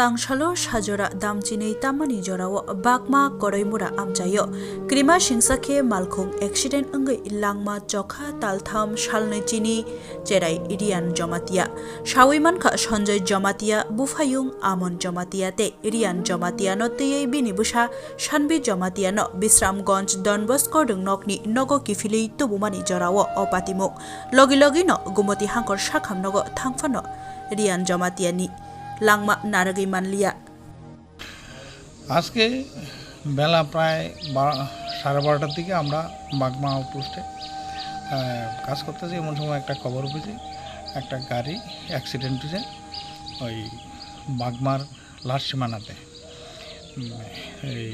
Tangshalo Shajora Damchinei Tamani Jorao Bakma Koroimura Amjayo Krima Shingsake Malkhung Accident Angai Langma Chokha Taltham Shalnei Chini Jerai Irian Jomatia Shawiman Kha Sanjoy Jomatia Bufayung Amon Jomatia Te Irian Jomatia no Tei Bini Busha Shanbi Jomatia no Bisramganj Don Bosco Dung Nokni Nogo Kifili Tubumani Jorao Opatimuk Logi Logi no Gumoti Hankor Shakham Nogo Thangfano Irian Jomatia ni Langma Naragi Manlia আজকে বেলা প্রায় 12:30টার দিকে আমরা বাগমা আউটপোস্টে কাজ করতেছি। এমন সময় একটা খবর পেয়েছি একটা গাড়ি অ্যাক্সিডেন্ট হয়েছে ওই বাগমার লাস্ট সীমানাতে, এই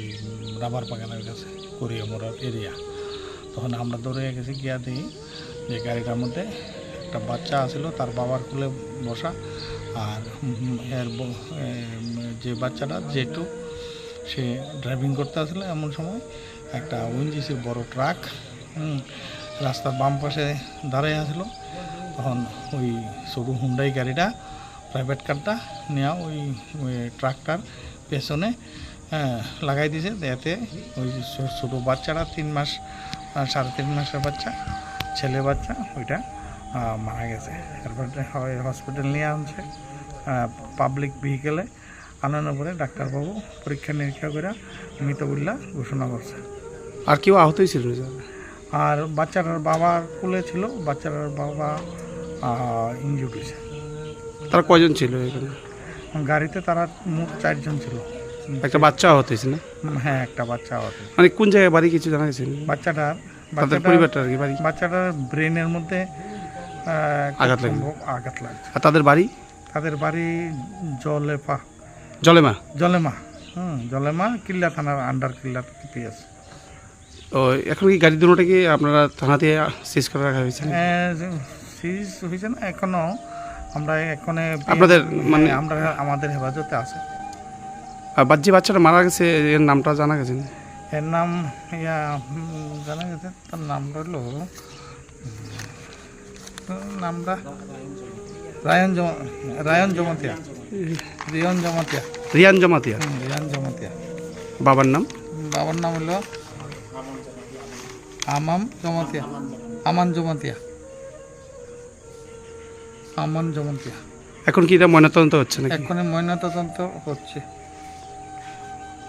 রাবার বাগানের কাছে কোরিয়া মোড়ার এরিয়া। তখন আমরা দৌড়ে গেছি, গিয়া দেখি যে গাড়িটার মধ্যে একটা বাচ্চা আছিল, তার বাবার কোলে বসা, আর এর যে বাচ্চাটা যেটু সে ড্রাইভিং করতে আসলে এমন সময় একটা ওএনজিসির বড় ট্রাক রাস্তার বাম পাশে দাঁড়ায় আসলো। তখন ওই ছোটো হুন্ডাই গাড়িটা প্রাইভেট কারটা নেওয়া ওই ট্রাকটার পেছনে লাগাই দিয়েছে। এতে ওই ছোটো বাচ্চাটা 3 মাস 3.5 মাসের বাচ্চা, ছেলে বাচ্চা, ওইটা মারা গেছে। তারপরে হসপিটাল নিয়ে আনছে পাবলিক ভেহিকেলে। আনানোর পরে ডাক্তারবাবু পরীক্ষা নিরীক্ষা করে মৃত বলে ঘোষণা করছে। আর কেউ আহত হয়েছিল? আর বাচ্চাটার বাবা কোলে ছিল, বাচ্চাটার বাবা ইনজুর্ড হয়েছে। তারা কয়জন ছিল এখানে? গাড়িতে তারা মোট 4 জন ছিল। একটা বাচ্চা আহত হয়েছে না? হ্যাঁ, একটা বাচ্চা আহত। মানে কোন জায়গায় বাড়ি কিছু জানা গেছে? বাচ্চাটার পরিবারটা আর কি বাড়ি? বাচ্চাটার ব্রেনের মধ্যে আঘাত লাগছে। আর তাদের বাড়ি? তাদের বাড়ি জলেমা জলেমা কিল্লা থানার আন্ডার কিল্লা পিএস। ও এখন কি গাড়ি দুটোটা কি আপনারা থানাতে সিজ করে রাখা হয়েছে? সিজ হয়েছে না এখনো, আমরা এখানে আপনাদের মানে আমরা আমাদের হেফাজতে আছে। আর যে বাচ্চাটা মারা গেছে এর নামটা জানা গেছে? এর নাম জানা গেছে, তার নাম হলো নামটা রিয়ান জমাতিয়া। বাবার নাম হলো আমান জমাতিয়া। এখন কি এটা ময়নাতদন্ত হচ্ছে নাকি? এখন ময়নাতদন্ত হচ্ছে।